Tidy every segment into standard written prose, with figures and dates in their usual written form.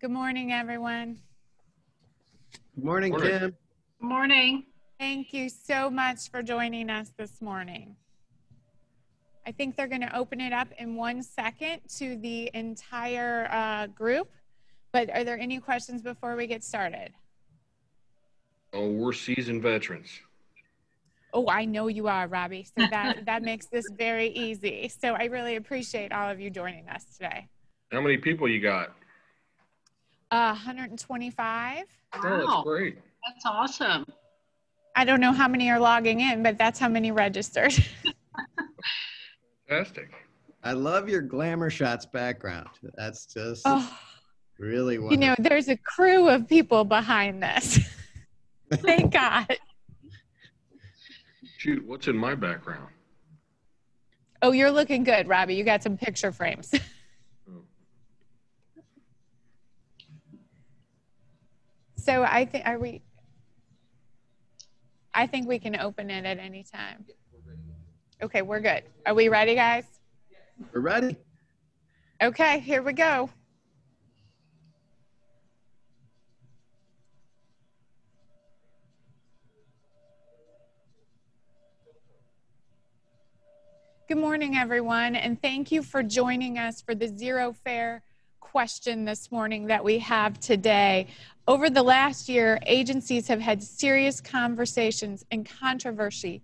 Good morning, everyone. Good morning, Morning. Kim. Good morning. Thank you so much for joining us this morning. I think they're going to open it up in 1 second to the entire group, but are there any questions before we get started? Oh, we're seasoned veterans. Oh, I know you are, Robbie, so that makes this very easy. So I really appreciate all of you joining us today. How many people you got? 125. Oh, Wow, that's great. that's awesome. I don't know how many are logging in, but that's how many registered. Fantastic. I love your glamour shots background. That's just Oh, really you wonderful. know, there's a crew of people behind this. Thank God. Shoot, what's in my background? Oh, you're looking good, Robbie. You got some picture frames. Oh, So I think we can open it at any time. Okay, we're good. Are we ready, guys? We're ready. Okay, here we go. Good morning, everyone, and thank you for joining us for the Zero Fare question this morning that we have today. Over the last year, agencies have had serious conversations and controversy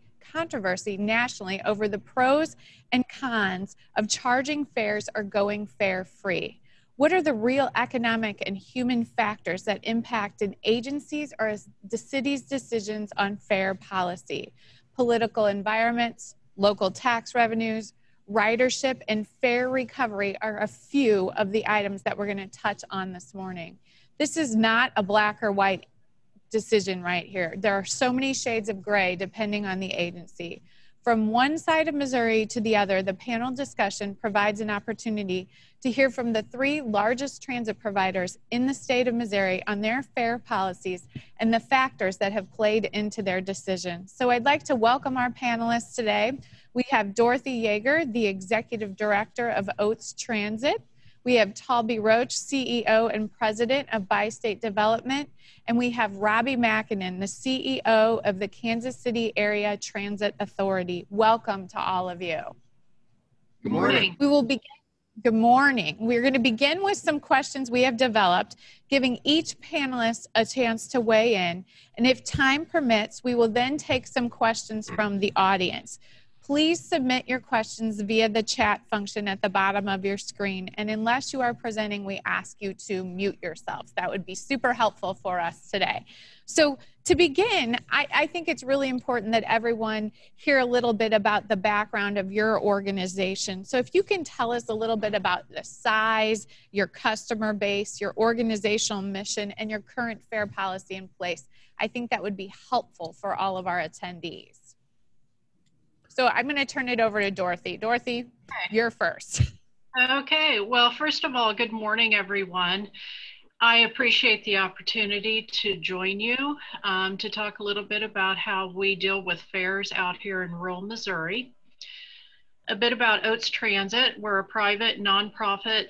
nationally over the pros and cons of charging fares or going fare free. What are the real economic and human factors that impact an agency's or the city's decisions on fare policy? Political environments, local tax revenues, ridership, and fare recovery are a few of the items that we're going to touch on this morning. This is not a black or white decision right here. There are so many shades of gray depending on the agency. From one side of Missouri to the other, the panel discussion provides an opportunity to hear from the three largest transit providers in the state of Missouri on their fare policies and the factors that have played into their decision. So I'd like to welcome our panelists today. We have Dorothy Yeager, the Executive Director of OATS Transit. We have Taulby Roach, CEO and President of Bi-State Development. And we have Robbie Makinen, the CEO of the Kansas City Area Transit Authority. Welcome to all of you. good morning. We will begin. Good morning. We're going to begin with some questions we have developed, giving each panelist a chance to weigh in. And if time permits, we will then take some questions from the audience. Please submit your questions via the chat function at the bottom of your screen. And unless you are presenting, we ask you to mute yourselves. That would be super helpful for us today. So to begin, I think it's really important that everyone hear a little bit about the background of your organization. So if you can tell us a little bit about the size, your customer base, your organizational mission, and your current fare policy in place, I think that would be helpful for all of our attendees. So I'm going to turn it over to Dorothy. Dorothy, you're first. Okay, well, first of all, good morning, everyone. I appreciate the opportunity to join you to talk a little bit about how we deal with fares out here in rural Missouri. A bit about OATS Transit. We're a private nonprofit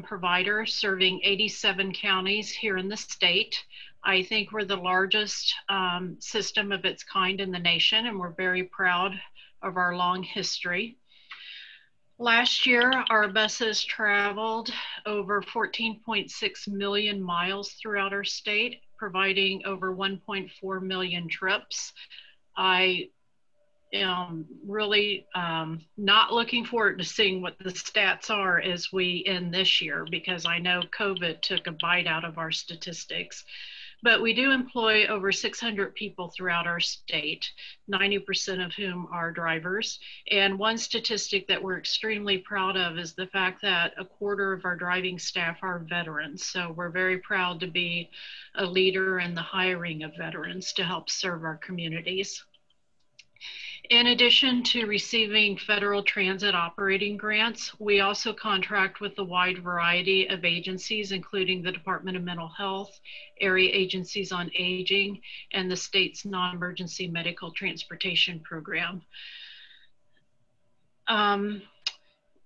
provider serving 87 counties here in the state. I think we're the largest system of its kind in the nation, and we're very proud of our long history. Last year, our buses traveled over 14.6 million miles throughout our state, providing over 1.4 million trips. I am really not looking forward to seeing what the stats are as we end this year, because I know COVID took a bite out of our statistics. But we do employ over 600 people throughout our state, 90% of whom are drivers. And one statistic that we're extremely proud of is the fact that a quarter of our driving staff are veterans. So we're very proud to be a leader in the hiring of veterans to help serve our communities. In addition to receiving federal transit operating grants, we also contract with a wide variety of agencies, including the Department of Mental Health, area agencies on aging, and the state's non-emergency medical transportation program.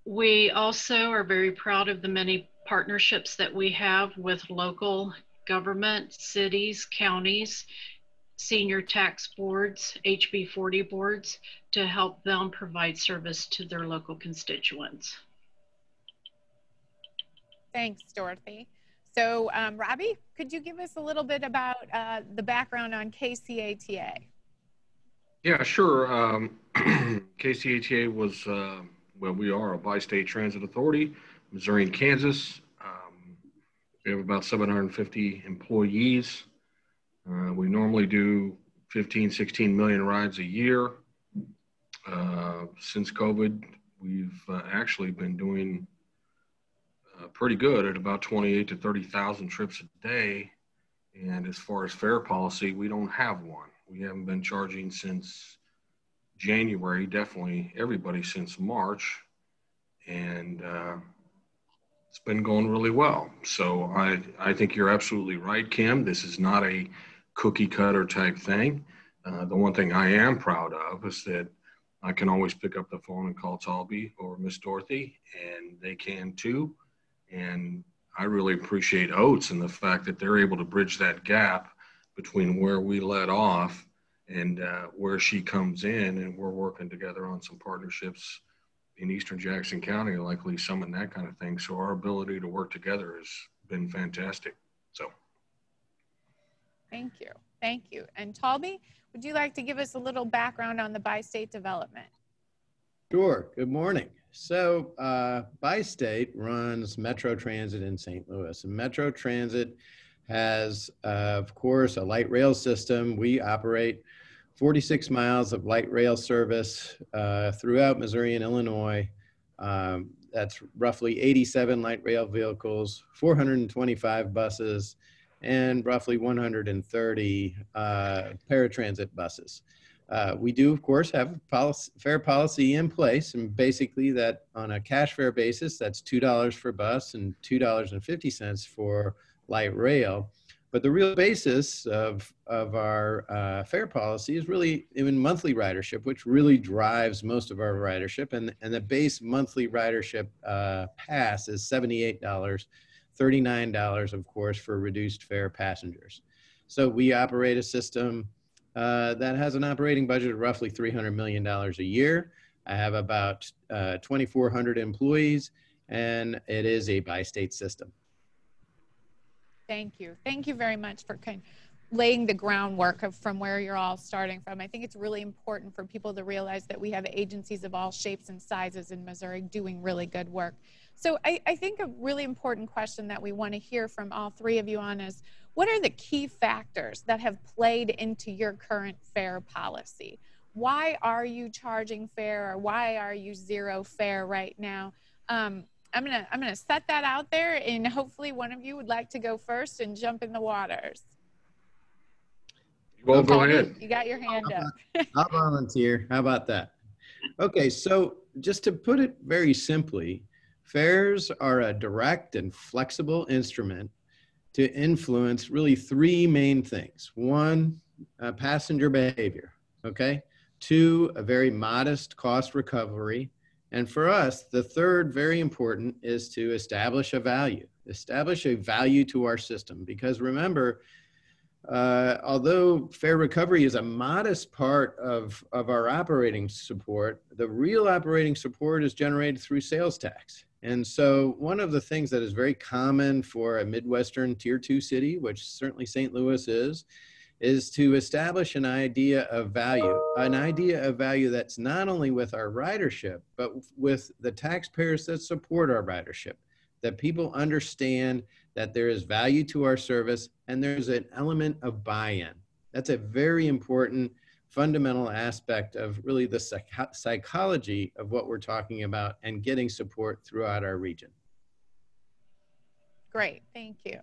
We also are very proud of the many partnerships that we have with local government, cities, counties, senior tax boards, HB 40 boards, to help them provide service to their local constituents. Thanks, Dorothy. So, Robbie, could you give us a little bit about the background on KCATA? Yeah, sure. KCATA was, well, we are a bi-state transit authority, Missouri and Kansas. We have about 750 employees. We normally do 15, 16 million rides a year. Since COVID, we've actually been doing pretty good at about 28 to 30,000 trips a day. And as far as fare policy, we don't have one. We haven't been charging since January, definitely everybody since March. And it's been going really well. So I think you're absolutely right, Kim. This is not a cookie cutter type thing. The one thing I am proud of is that I can always pick up the phone and call Taulby or Miss Dorothy, and they can too. And I really appreciate OATS and the fact that they're able to bridge that gap between where we let off and where she comes in, and we're working together on some partnerships in Eastern Jackson County, like Lee Summit and that kind of thing. So our ability to work together has been fantastic. So. Thank you. Thank you. And Taulby, would you like to give us a little background on the bi-state development? Sure. Good morning. So Bi-State runs Metro Transit in St. Louis. And Metro Transit has, of course, a light rail system. We operate 46 miles of light rail service throughout Missouri and Illinois. That's roughly 87 light rail vehicles, 425 buses, and roughly 130 paratransit buses. We do, of course, have fare policy in place, and basically that on a cash fare basis, that's $2 for bus and $2.50 for light rail. But the real basis of our fare policy is really in monthly ridership, which really drives most of our ridership. And the base monthly ridership pass is $78, $39, of course, for reduced fare passengers. So we operate a system that has an operating budget of roughly $300 million a year. I have about 2,400 employees, and it is a bi-state system. Thank you. Thank you very much for laying the groundwork from where you're all starting from. I think it's really important for people to realize that we have agencies of all shapes and sizes in Missouri doing really good work. So I think a really important question that we want to hear from all three of you on is, what are the key factors that have played into your current fare policy? Why are you charging fare, or why are you zero fare right now? I'm gonna set that out there, and hopefully one of you would like to go first and jump in the waters. Well, go ahead. You got your hand up. I'll volunteer. How about that? Okay, so just to put it very simply, fares are a direct and flexible instrument to influence really three main things. One, passenger behavior, okay? Two, a very modest cost recovery. And for us, the third, very important, is to establish a value to our system. Because remember, although fare recovery is a modest part of our operating support, the real operating support is generated through sales tax. And so one of the things that is very common for a Midwestern Tier 2 city, which certainly St. Louis is to establish an idea of value that's not only with our ridership, but with the taxpayers that support our ridership, that people understand that there is value to our service and there's an element of buy-in. That's a very important fundamental aspect of really the psychology of what we're talking about and getting support throughout our region. Great, thank you.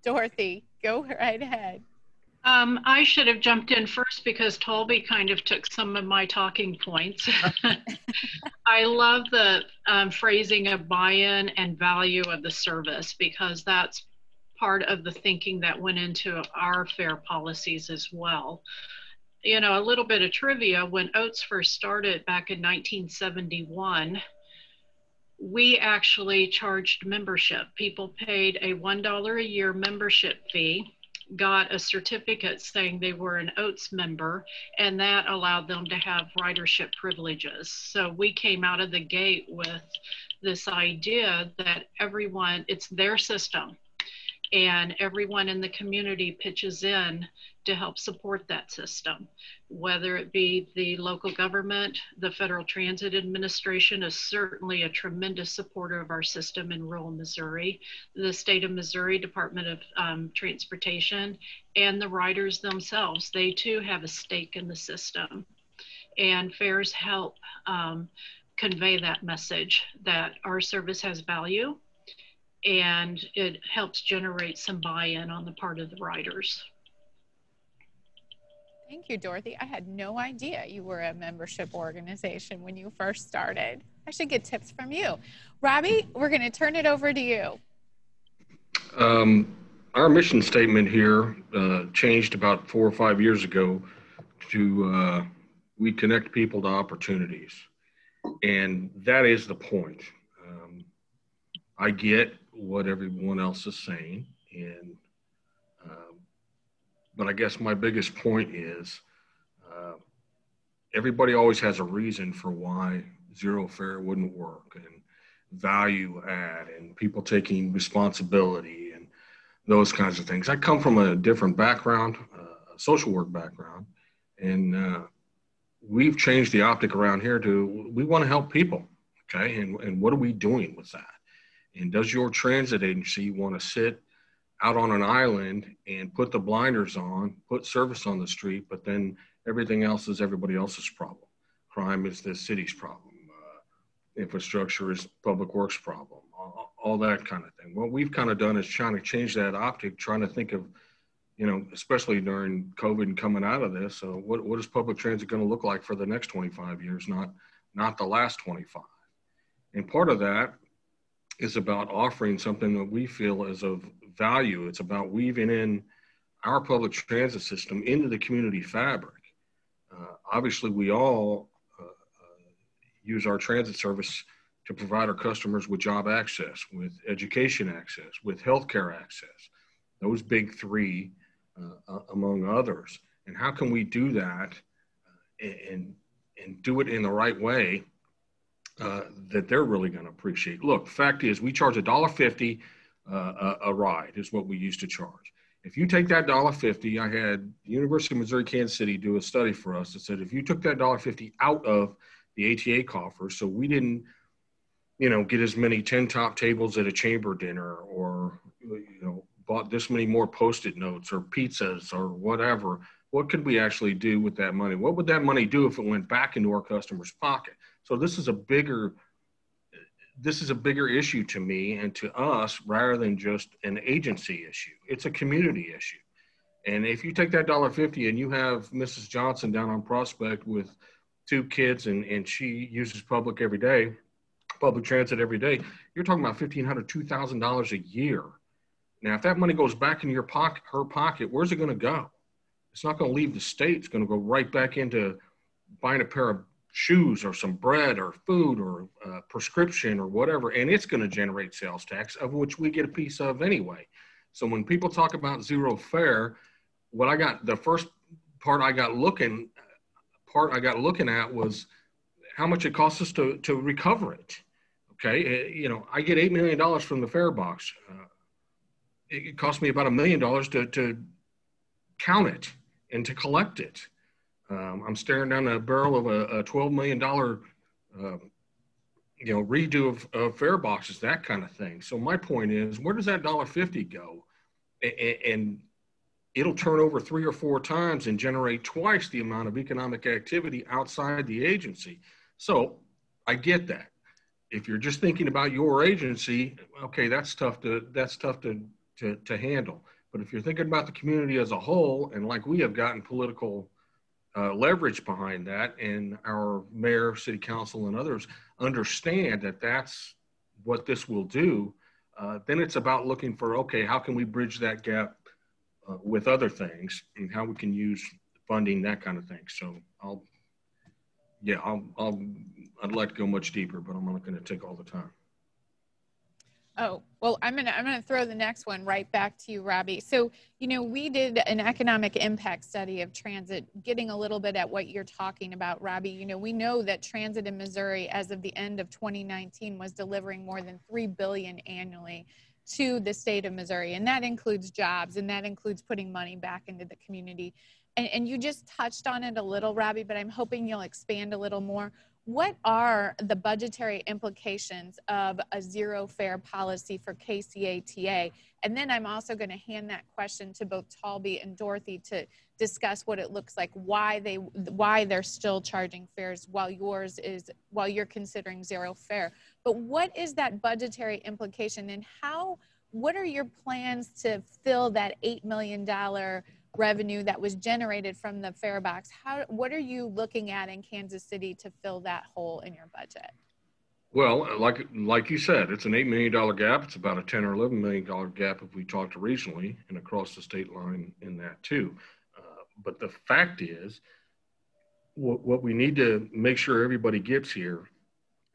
Dorothy, go right ahead. I should have jumped in first because Taulby kind of took some of my talking points. I love the phrasing of buy-in and value of the service, because that's part of the thinking that went into our fare policies as well. You know, a little bit of trivia, when OATS first started back in 1971, we actually charged membership. People paid a $1 a year membership fee, got a certificate saying they were an OATS member, and that allowed them to have ridership privileges. So we came out of the gate with this idea that everyone, it's their system, and everyone in the community pitches in to help support that system, whether it be the local government. The Federal Transit Administration is certainly a tremendous supporter of our system in rural Missouri, the state of Missouri Department of Transportation, and the riders themselves. They too have a stake in the system, and fares help convey that message that our service has value, and it helps generate some buy-in on the part of the riders. Thank you, Dorothy. I had no idea you were a membership organization when you first started. I should get tips from you. Robbie, we're going to turn it over to you. Our mission statement here changed about 4 or 5 years ago to we connect people to opportunities. And that is the point. I get what everyone else is saying, and but I guess my biggest point is everybody always has a reason for why zero fare wouldn't work, and value add, and people taking responsibility, and those kinds of things. I come from a different background, a social work background, and we've changed the optic around here to we want to help people, okay? And what are we doing with that? And does your transit agency want to sit out on an island and put the blinders on, put service on the street, but then everything else is everybody else's problem? Crime is the city's problem. Infrastructure is public works problem, all that kind of thing. What we've kind of done is trying to change that optic, trying to think of, you know, especially during COVID and coming out of this, what is public transit going to look like for the next 25 years, not the last 25? And part of that is about offering something that we feel is of value. It's about weaving in our public transit system into the community fabric. Obviously, we all use our transit service to provide our customers with job access, with education access, with healthcare access, those big three, among others. And how can we do that and do it in the right way that they're really going to appreciate? Look, the fact is we charge $1.50 a ride is what we used to charge. If you take that $1.50, I had the University of Missouri Kansas City do a study for us that said if you took that $1.50 out of the ATA coffers, so we didn't, you know, get as many 10 top tables at a chamber dinner, or, you know, bought this many more Post-it notes or pizzas or whatever, what could we actually do with that money? What would that money do if it went back into our customer's pocket? So this is a bigger issue to me and to us, rather than just an agency issue. It's a community issue. And if you take that $1.50 and you have Mrs. Johnson down on Prospect with 2 kids and she uses public transit every day, you're talking about $1,500, $2,000 a year. Now, if that money goes back in her pocket, where's it going to go? It's not going to leave the state. It's going to go right back into buying a pair of shoes or some bread or food or prescription or whatever, and it's going to generate sales tax, of which we get a piece of anyway. So when people talk about zero fare, the first part I got looking at was how much it costs us to recover it. Okay, you know, I get $8 million from the fare box. It cost me about $1 million to count it and to collect it. I'm staring down the barrel of a $12 million, redo of fare boxes, that kind of thing. So my point is, where does that $1.50 go? And it'll turn over 3 or 4 times and generate twice the amount of economic activity outside the agency. So I get that. If you're just thinking about your agency, okay, that's tough to handle. But if you're thinking about the community as a whole, and like we have gotten political leverage behind that, and our mayor, city council, and others understand that that's what this will do, then it's about looking for, okay, how can we bridge that gap with other things, and how we can use funding, that kind of thing. So I'd like to go much deeper, but I'm not going to take all the time. Oh, well, I'm gonna throw the next one right back to you, Robbie. So, we did an economic impact study of transit, getting a little bit at what you're talking about, Robbie. We know that transit in Missouri, as of the end of 2019, was delivering more than $3 billion annually to the state of Missouri, and that includes jobs, and that includes putting money back into the community. And you just touched on it a little, Robbie, but I'm hoping you'll expand a little more. What are the budgetary implications of a zero fare policy for KCATA? And then I'm also going to hand that question to both Taulby and Dorothy to discuss what it looks like, why they're still charging fares while you're considering zero fare. But what is that budgetary implication, and what are your plans to fill that $8 million revenue that was generated from the fare box? What are you looking at in Kansas City to fill that hole in your budget? Well, like you said, it's an $8 million gap. It's about a $10 or $11 million gap if we talk to regionally and across the state line in that too. But the fact is, what we need to make sure everybody gets here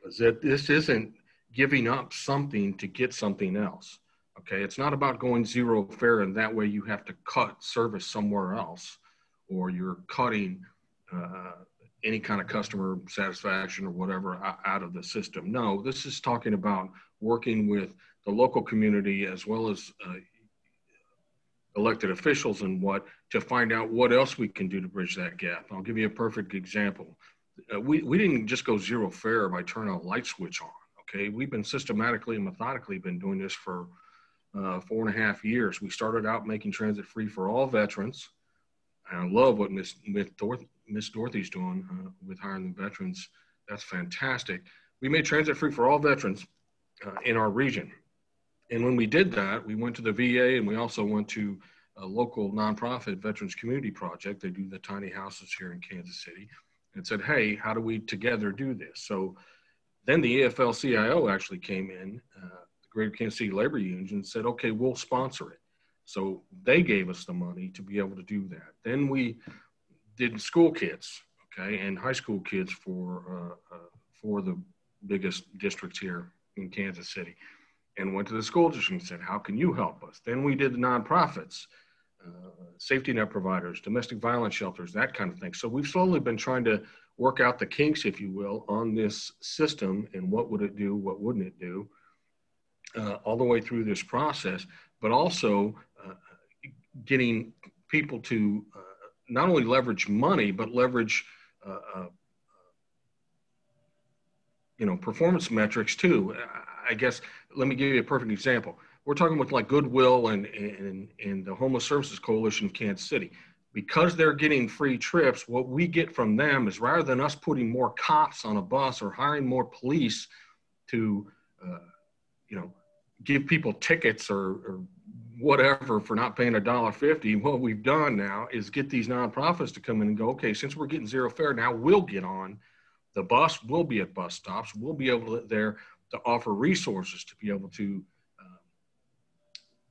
is that this isn't giving up something to get something else. Okay, it's not about going zero fare and that way you have to cut service somewhere else, or you're cutting any kind of customer satisfaction or whatever out of the system. No, this is talking about working with the local community as well as elected officials and to find out what else we can do to bridge that gap. I'll give you a perfect example. We didn't just go zero fare by turning a light switch on. Okay, we've been systematically and methodically been doing this for 4.5 years. We started out making transit free for all veterans. And I love what Miss Dorothy's doing with hiring the veterans. That's fantastic. We made transit free for all veterans in our region. And when we did that, we went to the VA, and we also went to a local nonprofit Veterans Community Project. They do the tiny houses here in Kansas City, and said, hey, how do we together do this? So then the AFL-CIO actually came in, Greater Kansas City Labor Union, said, okay, we'll sponsor it. So they gave us the money to be able to do that. Then we did school kids, okay, and high school kids for the biggest districts here in Kansas City, and went to the school district and said, how can you help us? Then we did the nonprofits, safety net providers, domestic violence shelters, that kind of thing. So we've slowly been trying to work out the kinks, if you will, on this system and what would it do, what wouldn't it do, all the way through this process, but also getting people to not only leverage money, but leverage, performance metrics too. I guess, let me give you a perfect example. We're talking with like Goodwill and the Homeless Services Coalition of Kansas City. Because they're getting free trips, what we get from them is, rather than us putting more cops on a bus or hiring more police to, give people tickets or whatever for not paying $1.50, what we've done now is get these nonprofits to come in and go, okay, since we're getting zero fare, now we'll get on the bus, we'll be at bus stops, we'll be able to offer resources to be able to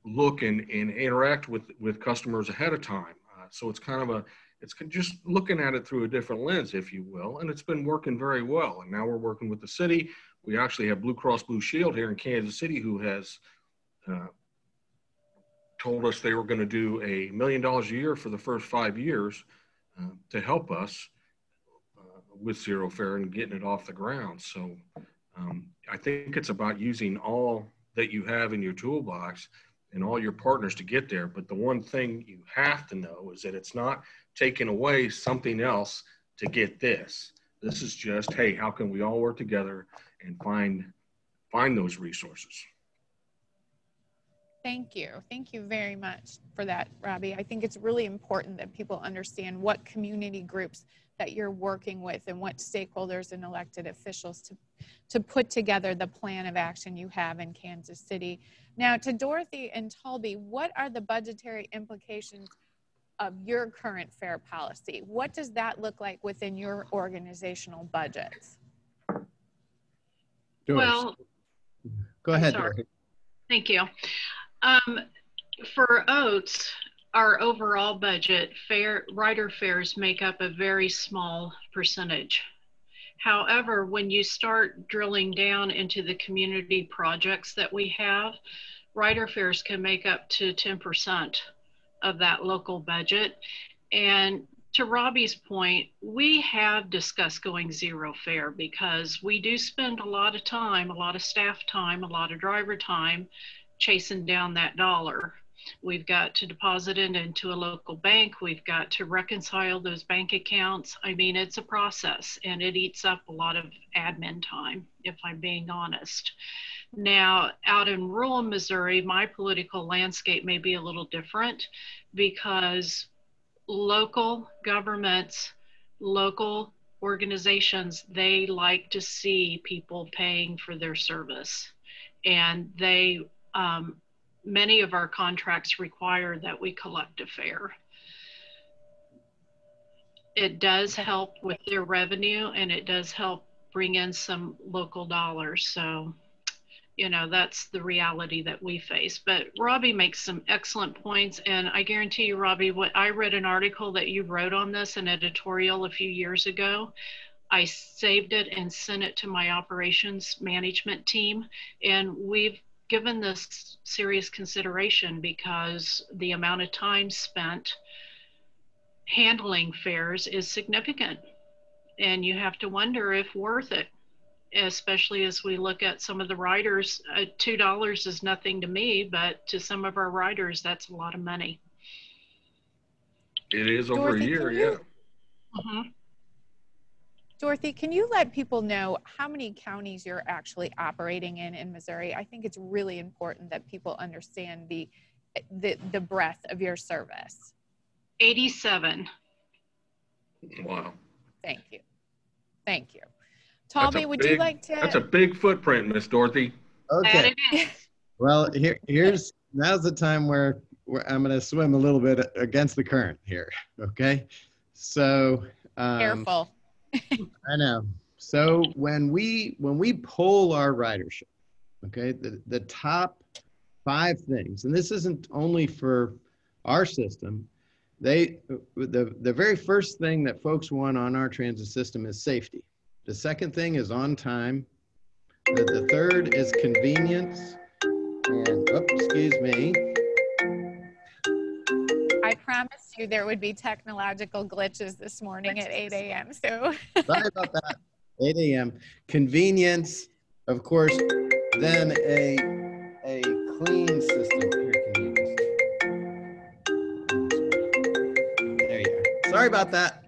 look and interact with customers ahead of time. So it's it's just looking at it through a different lens, if you will, and it's been working very well. And now we're working with the city. We actually have Blue Cross Blue Shield here in Kansas City, who has told us they were going to do $1 million a year for the first 5 years to help us with zero fare and getting it off the ground. So I think it's about using all that you have in your toolbox and all your partners to get there. But the one thing you have to know is that it's not taking away something else to get this. This is just, hey, how can we all work together and find those resources? Thank you. Thank you very much for that, Robbie. I think it's really important that people understand what community groups that you're working with and what stakeholders and elected officials to put together the plan of action you have in Kansas City. Now, to Dorothy and Taulby, what are the budgetary implications of your current fare policy? What does that look like within your organizational budgets? Well, go ahead, sorry. Dorothy. Thank you. For OATS, our overall budget, rider fares make up a very small percentage. However, when you start drilling down into the community projects that we have, rider fares can make up to 10% of that local budget. And to Robbie's point, we have discussed going zero fare because we do spend a lot of time, a lot of staff time, a lot of driver time chasing down that dollar. We've got to deposit it into a local bank. We've got to reconcile those bank accounts. I mean, it's a process and it eats up a lot of admin time, if I'm being honest. Now, out in rural Missouri, my political landscape may be a little different because local governments, local organizations, they like to see people paying for their service. And they, many of our contracts require that we collect a fare. It does help with their revenue and it does help bring in some local dollars. So, you know, that's the reality that we face. But Robbie makes some excellent points. And I guarantee you, Robbie, what I read an article that you wrote on this, an editorial a few years ago. I saved it and sent it to my operations management team. And we've given this serious consideration because the amount of time spent handling fares is significant. And you have to wonder if worth it, especially as we look at some of the riders. $2 is nothing to me, but to some of our riders, that's a lot of money. It is over Dorothy, a year, yeah. Dorothy, can you let people know how many counties you're actually operating in Missouri? I think it's really important that people understand the breadth of your service. 87. Wow. Thank you. Thank you. Taulby, would you like to? That's a big footprint, Miss Dorothy. Okay. Well, now's the time where I'm going to swim a little bit against the current here. Okay. So careful. I know. So when we poll our ridership, okay, the top 5 things, and this isn't only for our system, the very first thing that folks want on our transit system is safety. The second thing is on time. The third is convenience. And, excuse me. I promised you there would be technological glitches this morning at 8 a.m. So Sorry about that. 8 a.m. Convenience, of course, then a clean system. Here, convenience. There you are. Sorry about that.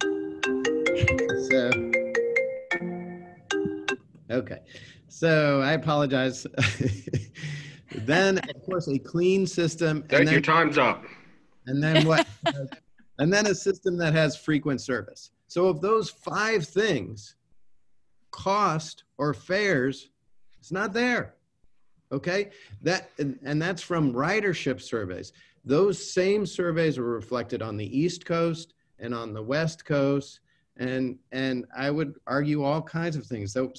Okay, so I apologize. Then, of course, a clean system. Thank you. Time's up. And then what? And then a system that has frequent service. So of those 5 things, cost or fares, it's not there. Okay, and that's from ridership surveys. Those same surveys are reflected on the East Coast and on the West Coast. And I would argue all kinds of things. So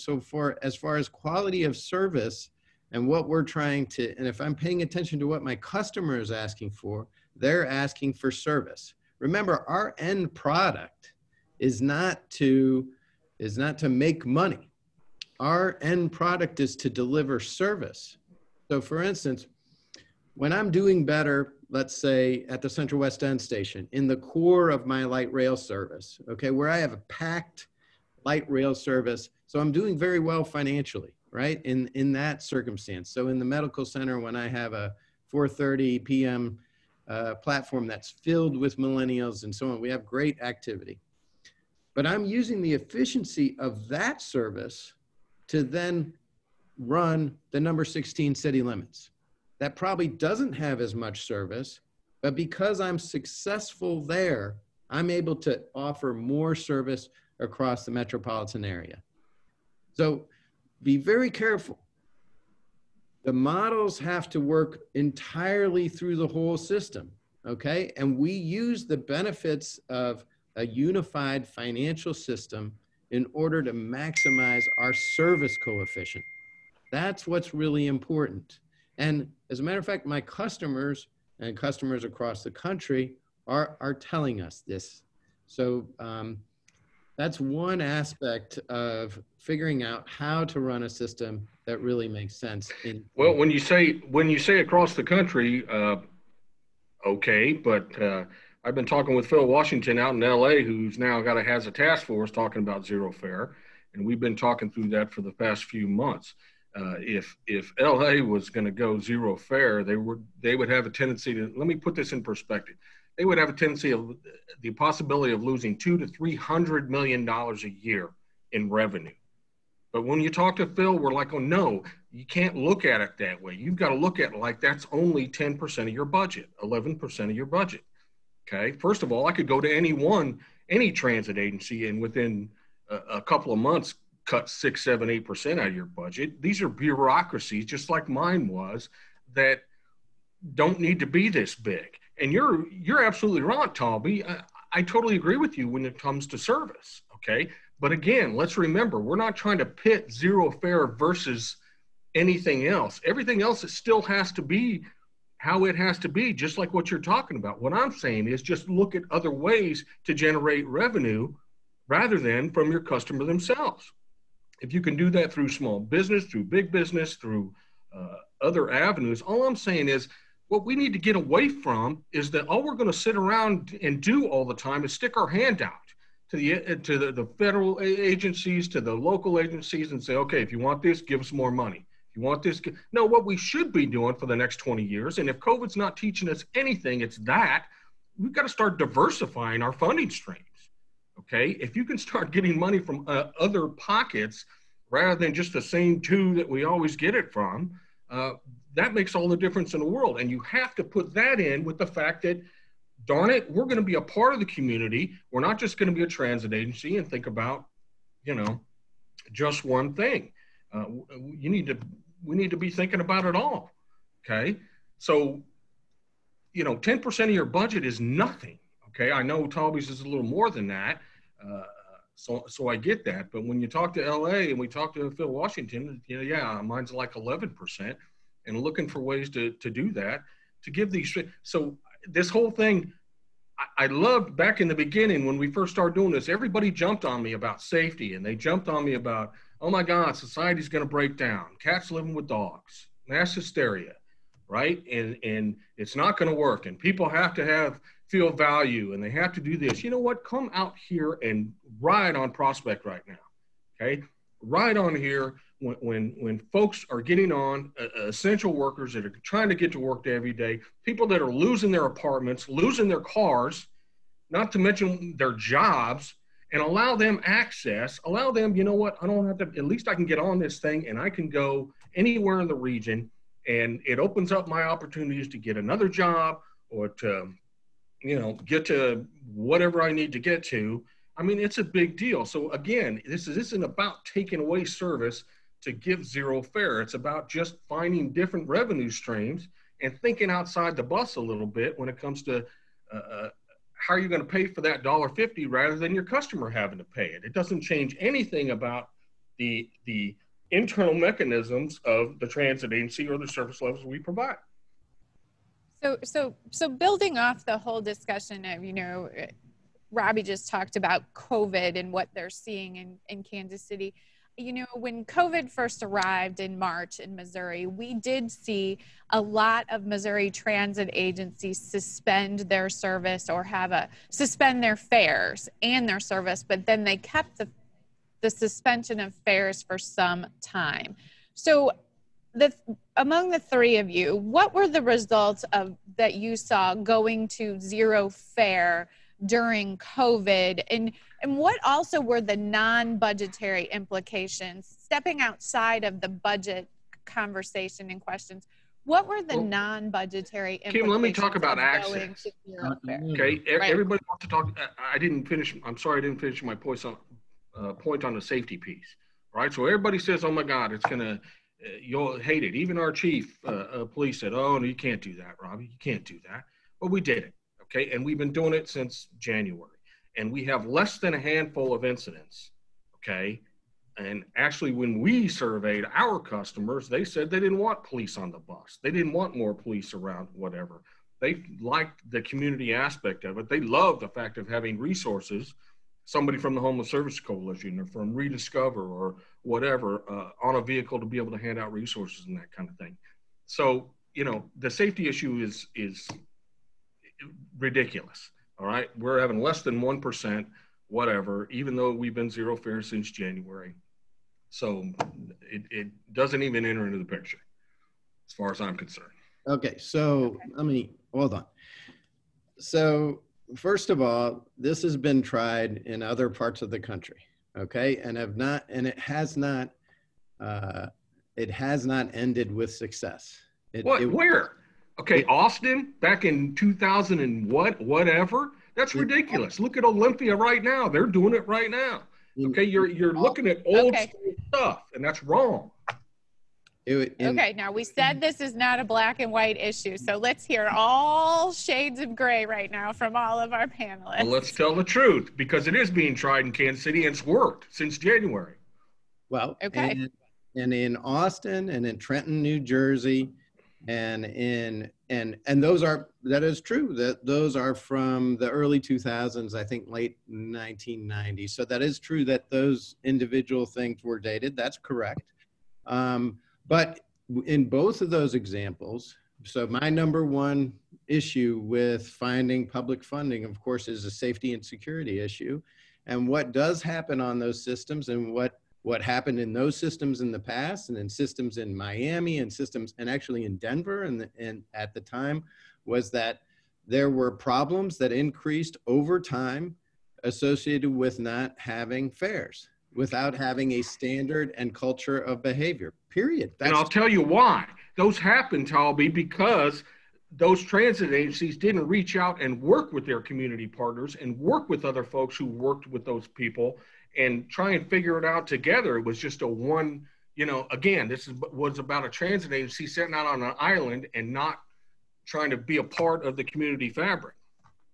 as far as quality of service and what we're trying to, and if I'm paying attention to what my customer is asking for, they're asking for service. Remember, our end product is not to make money. Our end product is to deliver service. So for instance, when I'm doing better, let's say at the Central West End station, in the core of my light rail service, okay, where I have a packed light rail service, so I'm doing very well financially, right, in that circumstance. So in the medical center, when I have a 4:30 p.m. Platform that's filled with millennials and so on, we have great activity. But I'm using the efficiency of that service to then run the number 16 city limits. That probably doesn't have as much service, but because I'm successful there, I'm able to offer more service across the metropolitan area. So be very careful. The models have to work entirely through the whole system, okay? And we use the benefits of a unified financial system in order to maximize our service coefficient. That's what's really important. And as a matter of fact, my customers and customers across the country are telling us this. So That's one aspect of figuring out how to run a system that really makes sense. Well, when you say across the country, okay, but I've been talking with Phil Washington out in LA, who's now has a task force talking about zero fare, and we've been talking through that for the past few months. If LA was going to go zero fare, they would have a tendency to, let me put this in perspective. They would have a tendency of the possibility of losing $200 to $300 million a year in revenue. But when you talk to Phil, we're like, oh no, you can't look at it that way. You've got to look at it like that's only 10% of your budget, 11% of your budget. Okay. First of all, I could go to any transit agency, and within a couple of months, cut 6, 7, 8% out of your budget. These are bureaucracies, just like mine was, that don't need to be this big. And you're absolutely right, Taulby. I totally agree with you when it comes to service. Okay. But again, let's remember, we're not trying to pit zero fare versus anything else. Everything else, it still has to be how it has to be, just like what you're talking about. What I'm saying is just look at other ways to generate revenue rather than from your customer themselves. If you can do that through small business, through big business, through other avenues, all I'm saying is what we need to get away from is that all we're going to sit around and do all the time is stick our hand out to the federal agencies, to the local agencies, and say, okay, if you want this, give us more money. If you want this, no, what we should be doing for the next 20 years, and if COVID's not teaching us anything, it's that we've got to start diversifying our funding streams. Okay, if you can start getting money from other pockets rather than just the same two that we always get it from, that makes all the difference in the world. And you have to put that in with the fact that, darn it, we're going to be a part of the community. We're not just going to be a transit agency and think about, just one thing. We need to be thinking about it all. Okay, so 10% of your budget is nothing. Okay, I know Taulby's is a little more than that, so I get that. But when you talk to LA and we talk to Phil Washington, yeah, mine's like 11%, and looking for ways to do that, to give these. So this whole thing, I loved back in the beginning when we first started doing this. Everybody jumped on me about safety, and they jumped on me about, oh my God, society's going to break down. Cats living with dogs, mass hysteria, right? And it's not going to work, and people have to feel value, and they have to do this. You know what? Come out here and ride on Prospect right now, okay? Ride on here when folks are getting on, essential workers that are trying to get to work every day, people that are losing their apartments, losing their cars, not to mention their jobs, and allow them access, allow them, you know what? I don't have to, at least I can get on this thing and I can go anywhere in the region, and it opens up my opportunities to get another job or to, get to whatever I need to get to. I mean, it's a big deal. So again, this isn't about taking away service to give zero fare. It's about just finding different revenue streams and thinking outside the bus a little bit when it comes to how are you going to pay for that $1.50 rather than your customer having to pay it. It doesn't change anything about the internal mechanisms of the transit agency or the service levels we provide. So building off the whole discussion of, Robbie just talked about COVID and what they're seeing in Kansas City. When COVID first arrived in March in Missouri, we did see a lot of Missouri transit agencies suspend their service or suspend their fares and their service, but then they kept the suspension of fares for some time. So among the three of you, what were the results that you saw going to zero fare during COVID, and what also were the non-budgetary implications, stepping outside of the budget conversation and questions? What were the non-budgetary implications? Kim, let me talk about access. Okay, right. Everybody wants to talk. I didn't finish. I'm sorry, I didn't finish my point on the safety piece. Right, so everybody says, "Oh my God, it's gonna." You'll hate it. Even our chief of police said, "Oh no, you can't do that, Robbie. You can't do that." But we did it. Okay, and we've been doing it since January, and we have less than a handful of incidents. Okay, and actually, when we surveyed our customers, they said they didn't want police on the bus. They didn't want more police around. Whatever. They liked the community aspect of it. They loved the fact of having resources somebody from the Homeless Service Coalition or from Rediscover or whatever on a vehicle to be able to hand out resources and that kind of thing. So, you know, the safety issue is ridiculous. All right. We're having less than 1%, whatever, even though we've been zero fare since January. So it doesn't even enter into the picture as far as I'm concerned. Okay. So let me, hold on. So first of all, this has been tried in other parts of the country. Okay. And it has not ended with success. Where? Okay, Austin, back in 2000 and whatever. That's ridiculous. Look at Olympia right now. They're doing it right now. Okay, you're looking at old school stuff, and that's wrong. Okay, now we said this is not a black and white issue, so let's hear all shades of gray right now from all of our panelists. Well, let's tell the truth, because it is being tried in Kansas City, and it's worked since January. Well, okay. And in Austin and in Trenton, New Jersey, and that is true, that those are from the early 2000s, I think late 1990s. So that is true that those individual things were dated. That's correct. But in both of those examples, so my number one issue with finding public funding, of course, is a safety and security issue. And what does happen on those systems, and what happened in those systems in the past, and in systems in Miami, and systems, and actually in Denver, and at the time, was that there were problems that increased over time associated with not having fares, without having a standard and culture of behavior, period. And I'll tell you why. Those happened, Taulby, because those transit agencies didn't reach out and work with their community partners and work with other folks who worked with those people and try and figure it out together. It was just a one, you know, again, was about a transit agency sitting out on an island and not trying to be a part of the community fabric.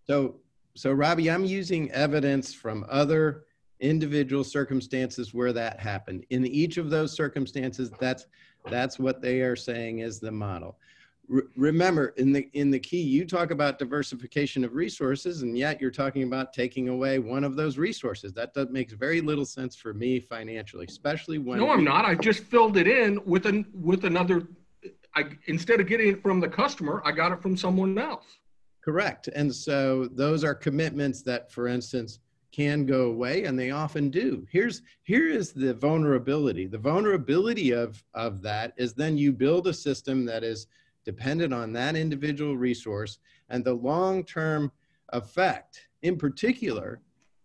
So Robbie, I'm using evidence from other individual circumstances where that happened. In each of those circumstances, that's what they are saying is the model. Remember, in the key, you talk about diversification of resources, and yet you're talking about taking away one of those resources. That makes very little sense for me financially, especially when— No, I'm not. I just filled it in with another. Instead of getting it from the customer, I got it from someone else. Correct. And so those are commitments that, for instance, can go away, and they often do. Here is the vulnerability. The vulnerability of that is then you build a system that is dependent on that individual resource, and the long-term effect, in particular,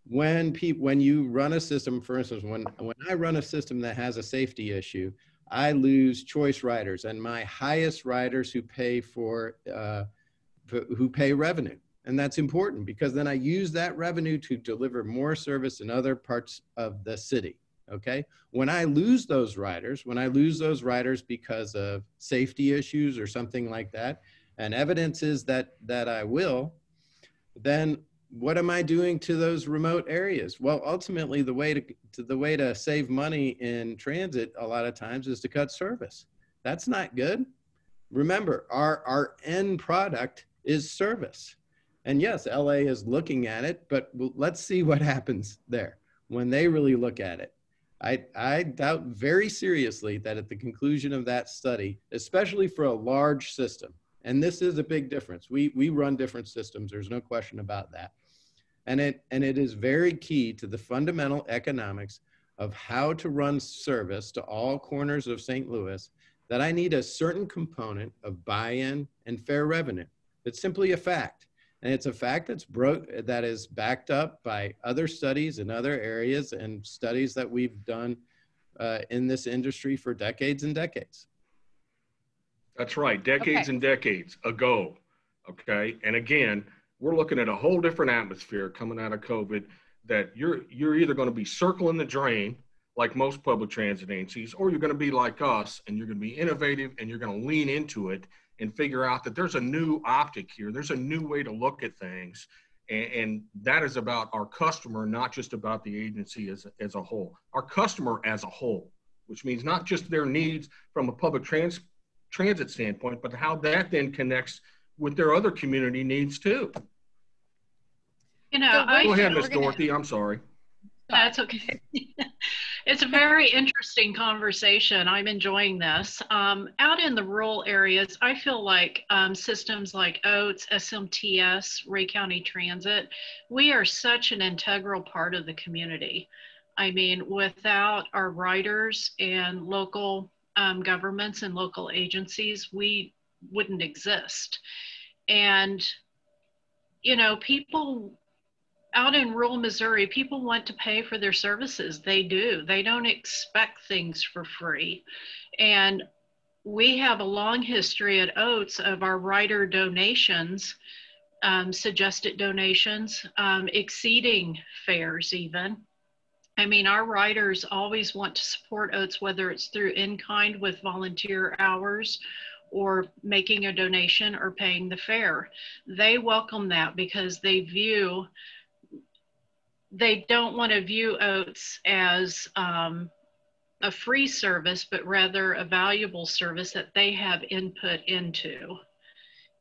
when you run a system, for instance, when I run a system that has a safety issue, I lose choice riders and my highest riders who pay revenue. And that's important because then I use that revenue to deliver more service in other parts of the city. Okay. When I lose those riders because of safety issues or something like that, and evidence is that I will, then what am I doing to those remote areas? Well, ultimately, the way to save money in transit a lot of times is to cut service. That's not good. Remember, our end product is service. And yes, LA is looking at it, but let's see what happens there when they really look at it. I doubt very seriously that at the conclusion of that study, especially for a large system, and this is a big difference. We run different systems. There's no question about that. And it is very key to the fundamental economics of how to run service to all corners of St. Louis that I need a certain component of buy-in and fair revenue. It's simply a fact. And it's a fact that is backed up by other studies in other areas and studies that we've done in this industry for decades and decades. That's right, decades and decades ago, okay? And again, we're looking at a whole different atmosphere coming out of COVID that you're either gonna be circling the drain like most public transit agencies, or you're gonna be like us and you're gonna be innovative and you're gonna lean into it and figure out that there's a new optic here. There's a new way to look at things. And that is about our customer, not just about the agency as a whole. Our customer as a whole, which means not just their needs from a public transit standpoint, but how that then connects with their other community needs too. You know, go ahead, Ms. Dorothy, I'm sorry. That's okay. It's a very interesting conversation. I'm enjoying this. Out in the rural areas, I feel like systems like OATS, SMTS, Ray County Transit, we are such an integral part of the community. I mean, without our riders and local governments and local agencies, we wouldn't exist. And, you know, people out in rural Missouri, people want to pay for their services. They do. They don't expect things for free. And we have a long history at OATS of our rider donations, suggested donations, exceeding fares even. I mean, our riders always want to support OATS, whether it's through in-kind with volunteer hours or making a donation or paying the fare. They welcome that because they don't want to view OATS as a free service, but rather a valuable service that they have input into.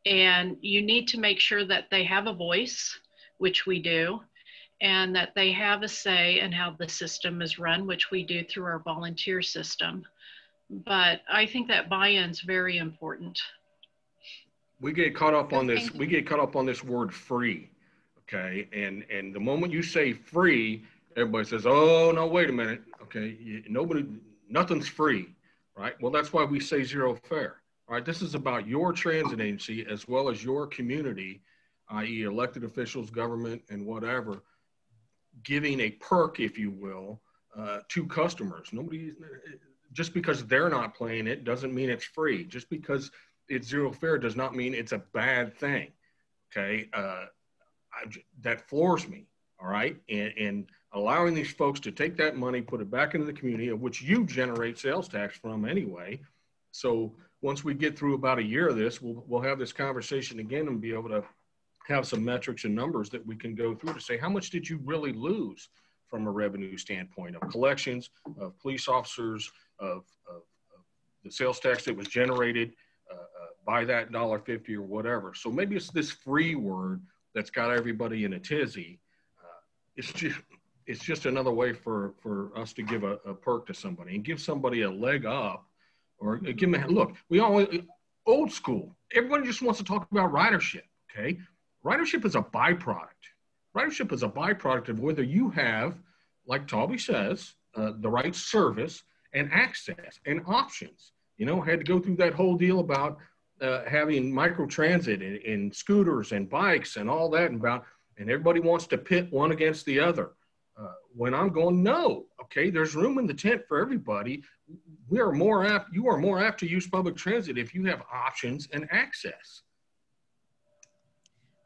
And you need to make sure that they have a voice, which we do, and that they have a say in how the system is run, which we do through our volunteer system. But I think that buy-in is very important. We get caught up on this. We get caught up on this word free. Okay, and the moment you say free, everybody says, "Oh no, wait a minute." Okay, nothing's free, right? Well, that's why we say zero fare. Right? This is about your transit agency as well as your community, i.e., elected officials, government, and whatever, giving a perk, if you will, to customers. Just because they're not paying it doesn't mean it's free. Just because it's zero fare does not mean it's a bad thing. Okay. That floors me, all right? And allowing these folks to take that money, put it back into the community, of which you generate sales tax from anyway. So once we get through about a year of this, we'll have this conversation again and be able to have some metrics and numbers that we can go through to say, how much did you really lose from a revenue standpoint of collections, of police officers, of the sales tax that was generated by that $1.50 or whatever. So maybe it's this free word that's got everybody in a tizzy. It's just another way for us to give a perk to somebody and give somebody a leg up, or give them a look. We always old school. Everybody just wants to talk about ridership. Okay, ridership is a byproduct. Ridership is a byproduct of whether you have, like Taulby says, the right service and access and options. You know, had to go through that whole deal about having microtransit and scooters and bikes and all that, and everybody wants to pit one against the other. When I'm going, no, okay, there's room in the tent for everybody. You are more apt to use public transit if you have options and access.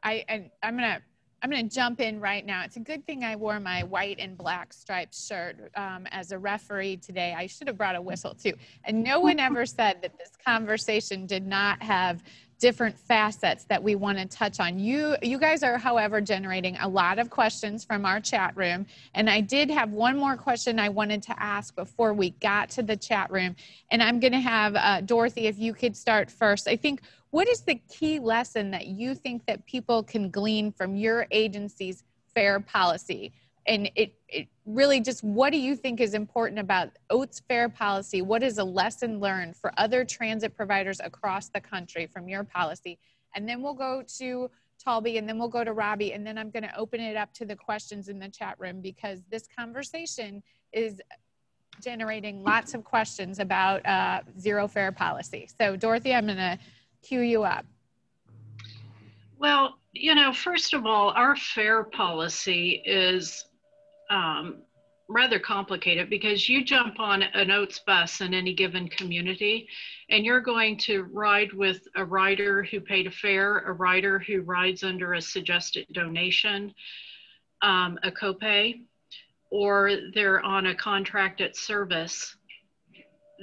I'm gonna jump in right now. It's a good thing I wore my white and black striped shirt as a referee today. I should have brought a whistle too. And no one ever said that this conversation did not have different facets that we want to touch on. You guys are, however, generating a lot of questions from our chat room. And I did have one more question I wanted to ask before we got to the chat room. And I'm going to have Dorothy, if you could start first. I think, what is the key lesson that you think that people can glean from your agency's fare policy? And it really just, what do you think is important about OATS fare policy? What is a lesson learned for other transit providers across the country from your policy? And then we'll go to Taulby, and then we'll go to Robbie, and then I'm going to open it up to the questions in the chat room, because this conversation is generating lots of questions about zero fare policy. So Dorothy, I'm going to cue you up. Well, you know, first of all, our fare policy is rather complicated, because you jump on an OATS bus in any given community and you're going to ride with a rider who paid a fare, a rider who rides under a suggested donation, a copay, or they're on a contracted service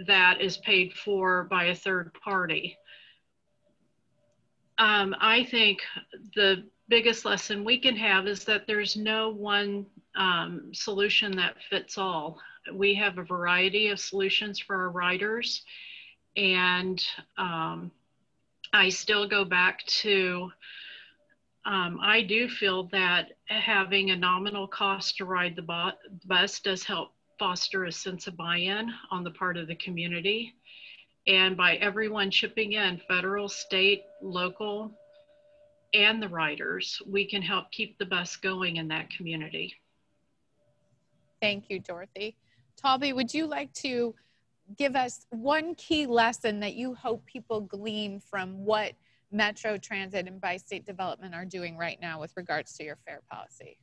that is paid for by a third party. I think the biggest lesson we can have is that there's no one solution that fits all. We have a variety of solutions for our riders, and I still go back to I do feel that having a nominal cost to ride the bus does help foster a sense of buy-in on the part of the community. And by everyone chipping in, federal, state, local, and the riders, we can help keep the bus going in that community. Thank you, Dorothy. Taulby, would you like to give us one key lesson that you hope people glean from what Metro Transit and Bi-State Development are doing right now with regards to your fare policy?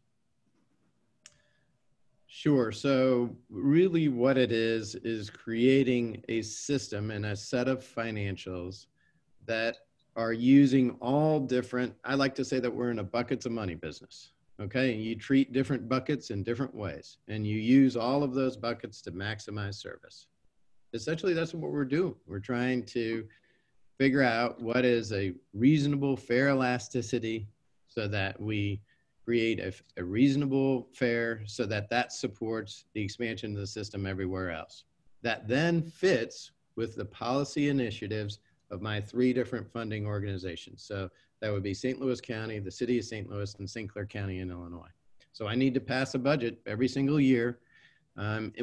Sure. So really what it is creating a system and a set of financials that are using all different, I like to say that we're in a buckets of money business. Okay. And you treat different buckets in different ways, and you use all of those buckets to maximize service. Essentially, that's what we're doing. We're trying to figure out what is a reasonable fare elasticity so that we create a reasonable fare so that that supports the expansion of the system everywhere else. That then fits with the policy initiatives of my 3 different funding organizations. So that would be St. Louis County, the city of St. Louis, and St. Clair County in Illinois. So I need to pass a budget every single year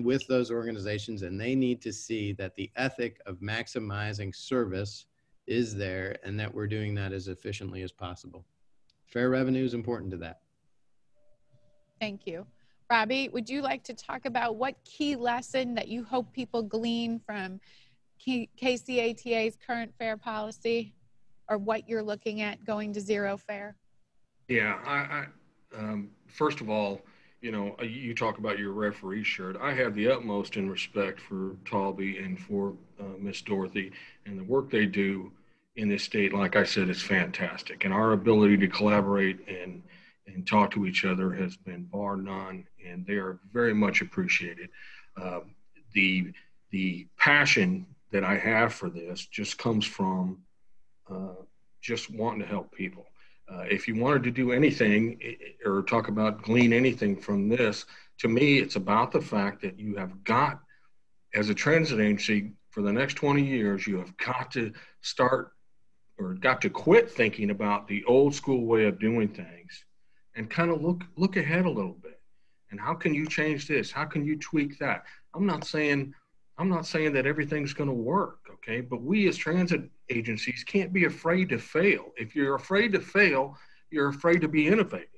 with those organizations, and they need to see that the ethic of maximizing service is there and that we're doing that as efficiently as possible. Fair revenue is important to that. Thank you. Robbie, would you like to talk about what key lesson that you hope people glean from KCATA's current fare policy, or what you're looking at going to zero fare? Yeah, first of all, you know, you talk about your referee shirt. I have the utmost in respect for Taulby and for Miss Dorothy, and the work they do in this state, like I said, is fantastic. And our ability to collaborate and talk to each other has been bar none, and they are very much appreciated. The passion that I have for this just comes from just wanting to help people. If you wanted to do anything or talk about glean anything from this, to me, it's about the fact that you have got, as a transit agency for the next 20 years, you have got to start or got to quit thinking about the old school way of doing things and kind of look ahead a little bit. And how can you change this? How can you tweak that? I'm not saying that everything's going to work, okay? But we as transit agencies can't be afraid to fail. If you're afraid to fail, you're afraid to be innovative,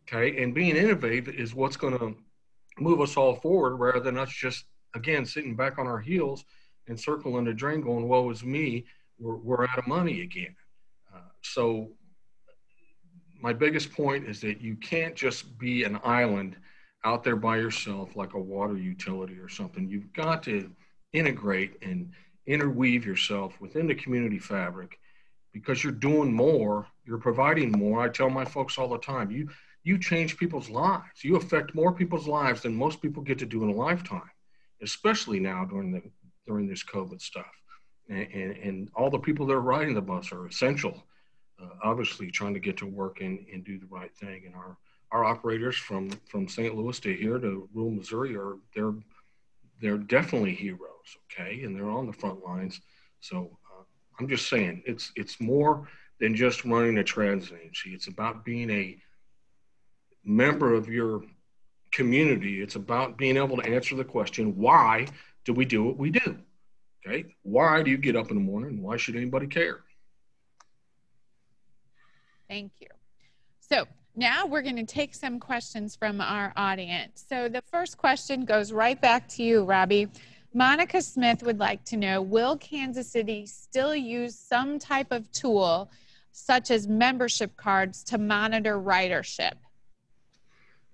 okay? And being innovative is what's going to move us all forward rather than us just, again, sitting back on our heels and circling the drain going, woe is me, we're out of money again. So my biggest point is that you can't just be an island out there by yourself like a water utility or something. You've got to integrate and interweave yourself within the community fabric because you're doing more, you're providing more. I tell my folks all the time, you change people's lives. You affect more people's lives than most people get to do in a lifetime, especially now during this COVID stuff. And all the people that are riding the bus are essential, obviously trying to get to work and do the right thing. And our operators from St. Louis to here to rural Missouri they're definitely heroes, okay? And they're on the front lines. So I'm just saying, it's more than just running a transit agency. It's about being a member of your community. It's about being able to answer the question, why do we do what we do? Okay, why do you get up in the morning? Why should anybody care? Thank you. So now we're going to take some questions from our audience. So the first question goes right back to you, Robbie. Monica Smith would like to know, will Kansas City still use some type of tool such as membership cards to monitor ridership?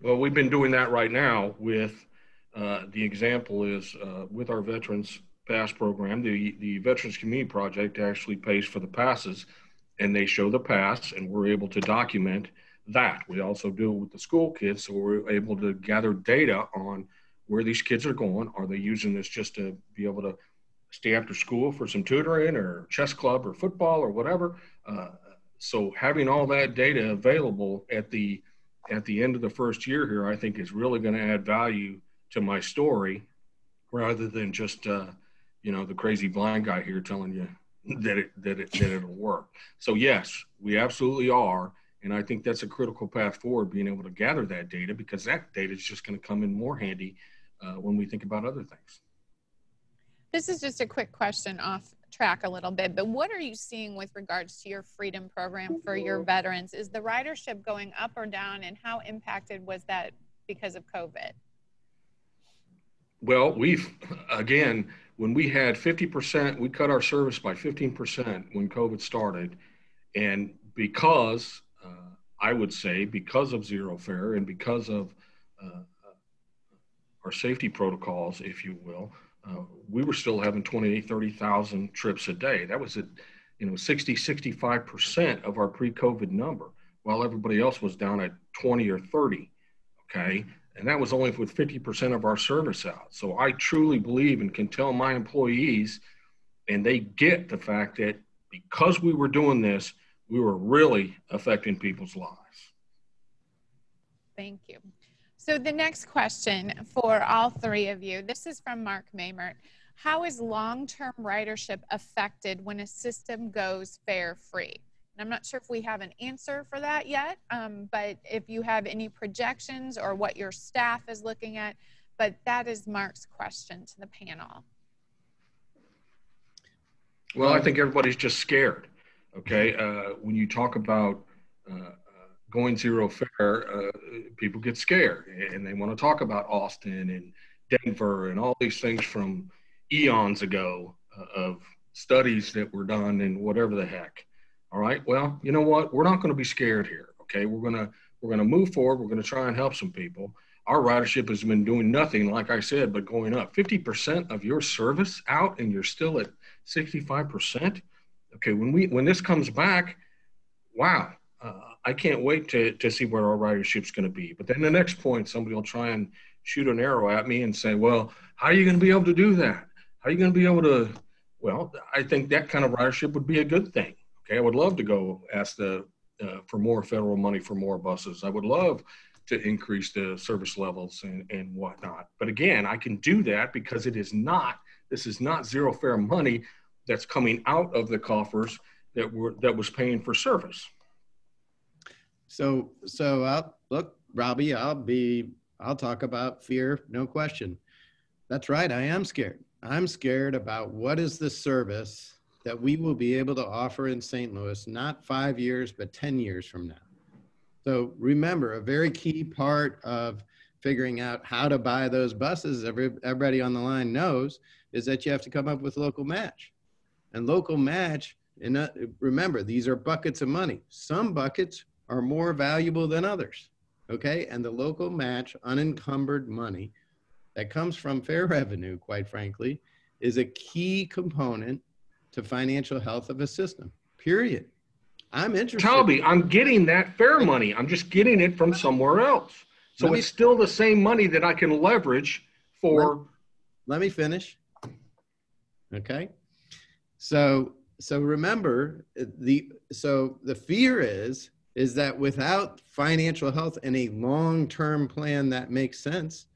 Well, we've been doing that right now with, the example is with our Veterans Pass program. The Veterans Community Project actually pays for the passes, and they show the pass, and we're able to document that. We also do it with the school kids, so we're able to gather data on where these kids are going. Are they using this just to be able to stay after school for some tutoring or chess club or football or whatever? So having all that data available at the end of the first year here, I think is really going to add value to my story, rather than just the crazy blind guy here telling you that it'll work. So yes, we absolutely are, And I think that's a critical path forward, being able to gather that data, because that data is just going to come in more handy when we think about other things. This is just a quick question off track a little bit, but what are you seeing with regards to your Freedom program for your veterans? Is the ridership going up or down, and how impacted was that because of COVID? Well, again, when we had 50%, we cut our service by 15% when COVID started. And because, I would say, because of zero fare and because of our safety protocols, if you will, we were still having 28, 30,000 trips a day. That was at 60, 65% of our pre-COVID number, while everybody else was down at 20 or 30, okay? And that was only with 50% of our service out. So I truly believe and can tell my employees, and they get the fact that because we were doing this, we were really affecting people's lives. Thank you. So the next question for all three of you, this is from Mark Mamert. How is long-term ridership affected when a system goes fare-free? And I'm not sure if we have an answer for that yet, but if you have any projections or what your staff is looking at, but that is Mark's question to the panel. Well, I think everybody's just scared, okay? When you talk about going zero fare, people get scared and they want to talk about Austin and Denver and all these things from eons ago of studies that were done and whatever the heck. All right. Well, you know what? We're not going to be scared here. Okay. We're going to move forward. We're going to try and help some people. Our ridership has been doing nothing, like I said, but going up. 50% of your service out and you're still at 65%. Okay. When this comes back, wow. I can't wait to see where our ridership's going to be. But then the next point, somebody will try and shoot an arrow at me and say, well, how are you going to be able to do that? How are you going to be able to? Well, I think that kind of ridership would be a good thing. Okay, I would love to go ask for more federal money for more buses. I would love to increase the service levels and whatnot. But again, I can do that because this is not zero fare money that's coming out of the coffers that was paying for service. So look, Robbie, I'll talk about fear, no question. That's right, I am scared. I'm scared about what is the service that we will be able to offer in St. Louis, not 5 years, but 10 years from now. So remember, a very key part of figuring out how to buy those buses, everybody on the line knows, is that you have to come up with local match. And local match, remember, these are buckets of money. Some buckets are more valuable than others, okay? And the local match, unencumbered money that comes from fare revenue, quite frankly, is a key component to financial health of a system, period. I'm interested. Taulby, I'm getting that fare money. I'm just getting it from somewhere else. So it's still the same money that I can leverage for. Let me finish, okay? So remember, the fear is that without financial health and a long-term plan that makes sense,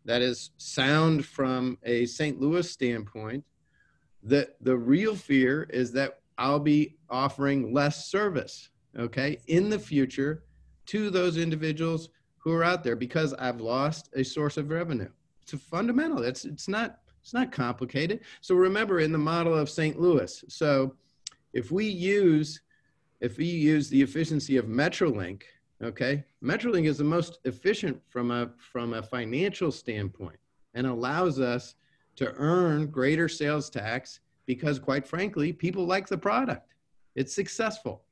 that is sound from a St. Louis standpoint, the real fear is that I'll be offering less service, okay, in the future to those individuals who are out there because I've lost a source of revenue. It's a fundamental. It's not complicated. So remember, in the model of St. Louis, so if we use the efficiency of Metrolink, okay, Metrolink is the most efficient from a financial standpoint and allows us to earn greater sales tax because, quite frankly, people like the product. It's successful,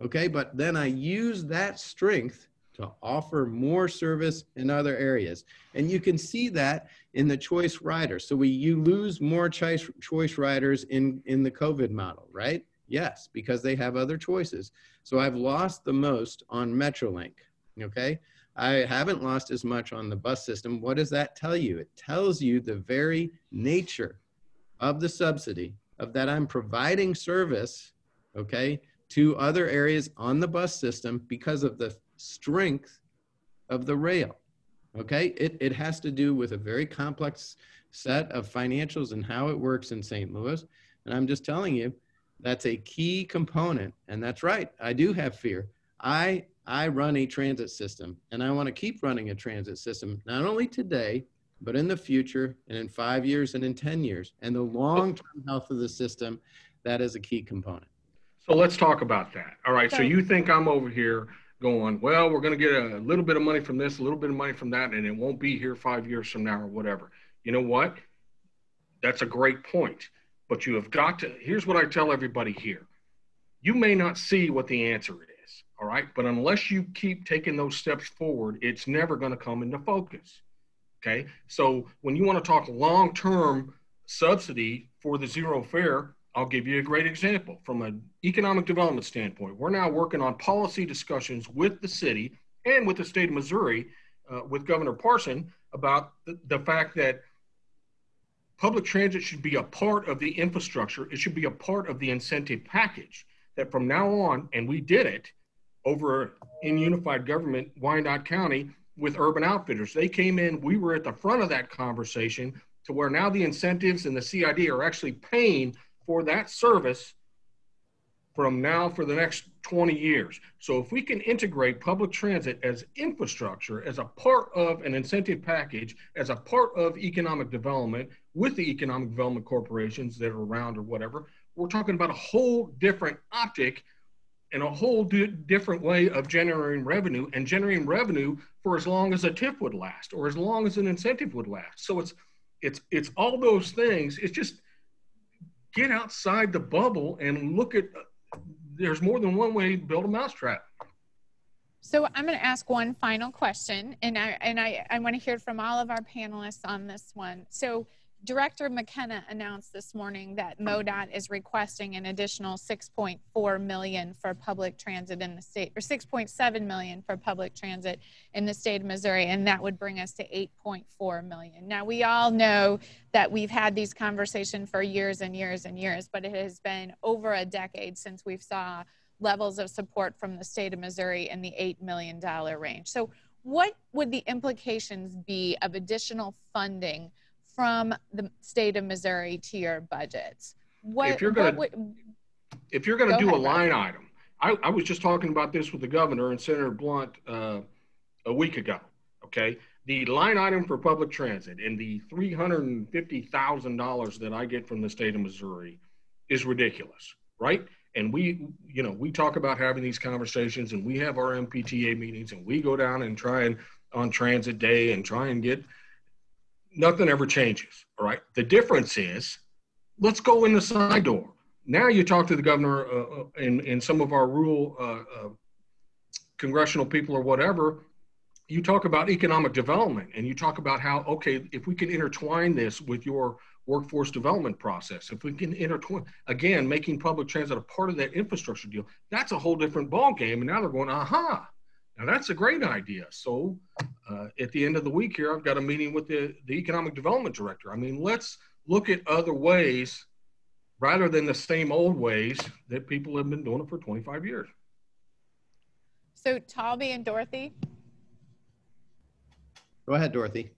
okay? But then I use that strength to offer more service in other areas. And you can see that in the choice riders. So you lose more choice riders in the COVID model, right? Yes, because they have other choices. So I've lost the most on Metrolink, okay? I haven't lost as much on the bus system. What does that tell you? It tells you the very nature of the subsidy, of that I'm providing service, okay, to other areas on the bus system because of the strength of the rail, okay? It has to do with a very complex set of financials and how it works in St. Louis. And I'm just telling you, that's a key component. And that's right, I do have fear. I I run a transit system and I want to keep running a transit system, not only today, but in the future and in 5 years and in 10 years. And the long-term health of the system, that is a key component. So let's talk about that. All right. So So- you think I'm over here going, well, we're going to get a little bit of money from this, a little bit of money from that, and it won't be here 5 years from now or whatever. You know what? That's a great point. But you have got to, here's what I tell everybody here. You may not see what the answer is, all right? But unless you keep taking those steps forward, it's never going to come into focus, okay? So when you want to talk long-term subsidy for the zero fare, I'll give you a great example. From an economic development standpoint, we're now working on policy discussions with the city and with the state of Missouri, with Governor Parson, about the fact that public transit should be a part of the infrastructure. It should be a part of the incentive package. That from now on, and we did it over in unified government, Wyandotte County, with Urban Outfitters. They came in, we were at the front of that conversation to where now the incentives and the CID are actually paying for that service from now for the next 20 years. So if we can integrate public transit as infrastructure, as a part of an incentive package, as a part of economic development with the economic development corporations that are around or whatever, we're talking about a whole different optic and a whole different way of generating revenue, and generating revenue for as long as a tip would last or as long as an incentive would last. So it's all those things. It's just get outside the bubble and look at, there's more than one way to build a mousetrap. So I'm going to ask one final question, and I want to hear from all of our panelists on this one. So Director Makinen announced this morning that MoDOT is requesting an additional $6.4 million for public transit in the state, or $6.7 million for public transit in the state of Missouri, and that would bring us to $8.4 million. Now, we all know that we've had these conversations for years and years and years, but it has been over a decade since we've saw levels of support from the state of Missouri in the $8 million range. So what would the implications be of additional funding from the state of Missouri to your budgets? If you're going to do a line item, I was just talking about this with the governor and Senator Blunt a week ago, okay? The line item for public transit and the $350,000 that I get from the state of Missouri is ridiculous, right? And we talk about having these conversations, and we have our MPTA meetings, and we go down and try and on transit day and try and get, nothing ever changes, all right? The difference is, let's go in the side door. Now you talk to the governor and some of our rural congressional people or whatever, you talk about economic development, and you talk about how, okay, if we can intertwine this with your workforce development process, if we can intertwine, again, making public transit a part of that infrastructure deal, that's a whole different ballgame. And now they're going, aha, now that's a great idea. So at the end of the week here, I've got a meeting with the economic development director. I mean, let's look at other ways rather than the same old ways that people have been doing it for 25 years. So Taulby and Dorothy. Go ahead, Dorothy.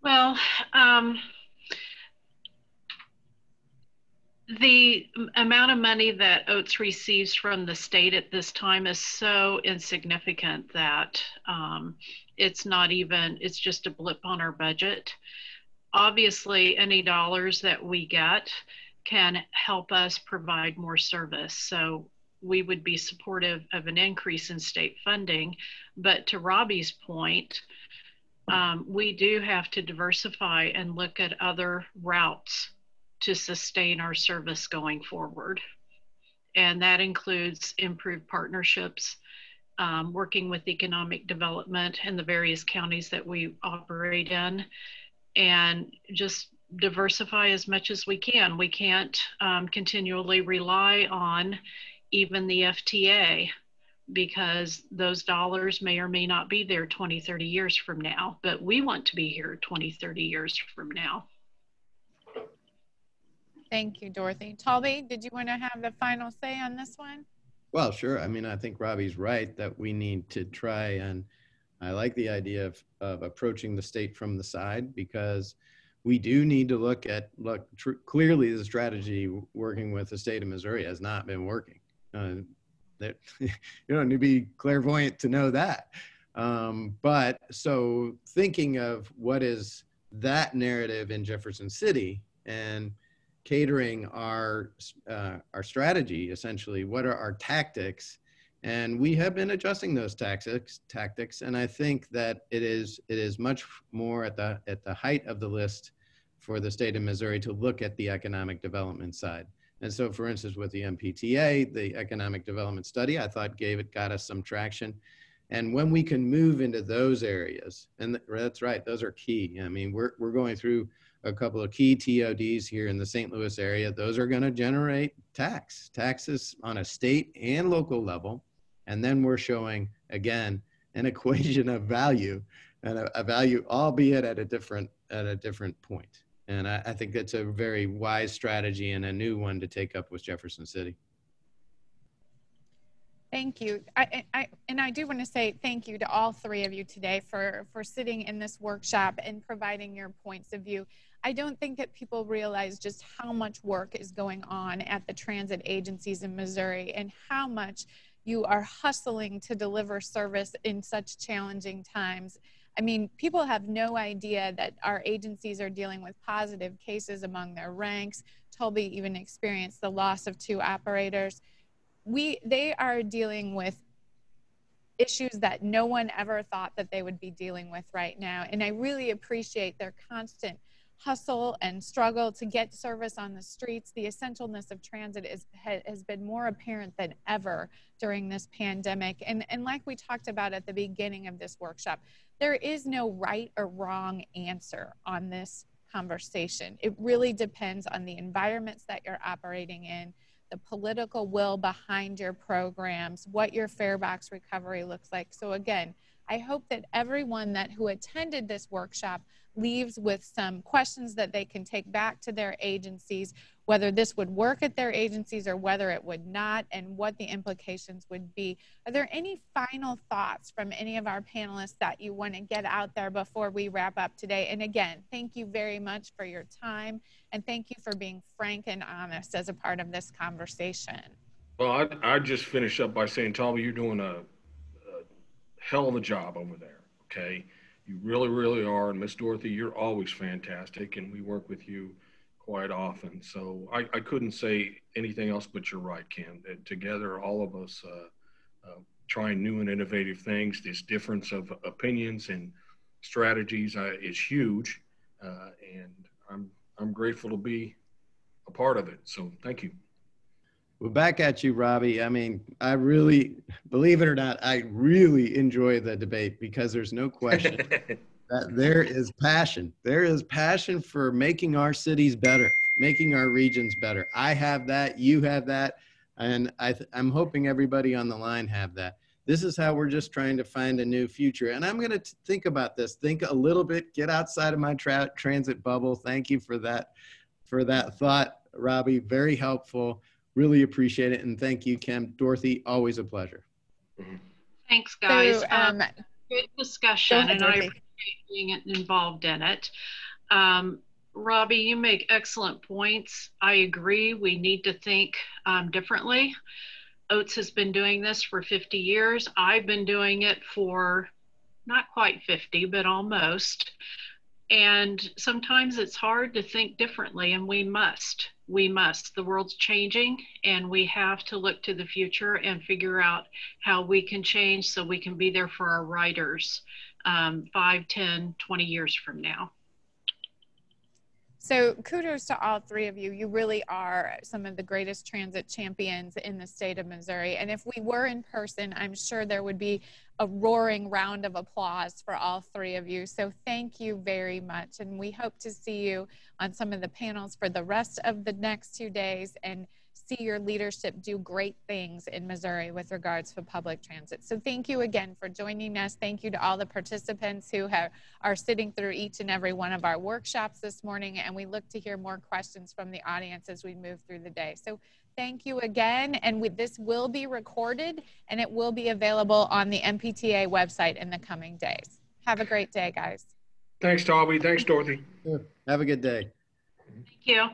Well, the amount of money that OATS receives from the state at this time is so insignificant that it's not even, it's just a blip on our budget. Obviously, any dollars that we get can help us provide more service. So we would be supportive of an increase in state funding. But to Robbie's point, we do have to diversify and look at other routes to sustain our service going forward. And that includes improved partnerships, working with economic development in the various counties that we operate in, and just diversify as much as we can. We can't continually rely on even the FTA, because those dollars may or may not be there 20, 30 years from now, but we want to be here 20, 30 years from now. Thank you, Dorothy. Taulby, did you want to have the final say on this one? Well, sure. I mean, I think Robbie's right that we need to try, and I like the idea of approaching the state from the side, because we do need to look clearly the strategy working with the state of Missouri has not been working. That you don't need to be clairvoyant to know that. But so thinking of what is that narrative in Jefferson City and catering our strategy, essentially, what are our tactics? And we have been adjusting those tactics. And I think that it is much more at the height of the list for the state of Missouri to look at the economic development side. And so, for instance, with the MPTA, the economic development study, I thought got us some traction. And when we can move into those areas, and that's right, those are key. I mean, we're going through a couple of key TODs here in the St. Louis area. Those are going to generate taxes on a state and local level. And then we're showing, again, an equation of value, and a value, albeit at a different point. And I think that's a very wise strategy and a new one to take up with Jefferson City. Thank you. I do want to say thank you to all three of you today for sitting in this workshop and providing your points of view. I don't think that people realize just how much work is going on at the transit agencies in Missouri and how much you are hustling to deliver service in such challenging times. I mean, people have no idea that our agencies are dealing with positive cases among their ranks. Taulby even experienced the loss of 2 operators. They are dealing with issues that no one ever thought that they would be dealing with right now. And I really appreciate their constant hustle and struggle to get service on the streets. The essentialness of transit has been more apparent than ever during this pandemic. And like we talked about at the beginning of this workshop, there is no right or wrong answer on this conversation. It really depends on the environments that you're operating in, the political will behind your programs, what your fare box recovery looks like. So again, I hope that everyone who attended this workshop leaves with some questions that they can take back to their agencies, whether this would work at their agencies or whether it would not, and what the implications would be. Are there any final thoughts from any of our panelists that you want to get out there before we wrap up today? And again, thank you very much for your time, and thank you for being frank and honest as a part of this conversation. Well, I'd just finish up by saying, Taulby, you're doing a hell of a job over there, okay? You really, really are. And Miss Dorothy, you're always fantastic, and we work with you quite often. So I couldn't say anything else, but you're right, Ken. That together, all of us trying new and innovative things, this difference of opinions and strategies is huge. And I'm grateful to be a part of it. So thank you. Well, back at you, Robbie. I mean, I really, believe it or not, I really enjoy the debate because there's no question that there is passion. There is passion for making our cities better, making our regions better. I have that, you have that, and I'm hoping everybody on the line have that. This is how we're just trying to find a new future. And I'm going to think about this, think a little bit, get outside of my transit bubble. Thank you for that thought, Robbie. Very helpful. Really appreciate it. And thank you, Kim. Dorothy, always a pleasure. Thanks, guys. So, good discussion, ahead, and I Dorothy. appreciate being involved in it. Robbie, you make excellent points. I agree. We need to think differently. OATS has been doing this for 50 years. I've been doing it for not quite 50, but almost. And sometimes it's hard to think differently, and we must. The world's changing, and we have to look to the future and figure out how we can change so we can be there for our riders 5, 10, 20 years from now. So kudos to all three of you. You really are some of the greatest transit champions in the state of Missouri. And if we were in person, I'm sure there would be a roaring round of applause for all three of you. So thank you very much. And we hope to see you on some of the panels for the rest of the next 2 days and see your leadership do great things in Missouri with regards to public transit. So thank you again for joining us. Thank you to all the participants who are sitting through each and every one of our workshops this morning, and we look to hear more questions from the audience as we move through the day. So thank you again, and this will be recorded, and it will be available on the MPTA website in the coming days. Have a great day, guys. Thanks, Taulby. Thanks, Dorothy. Have a good day. Thank you.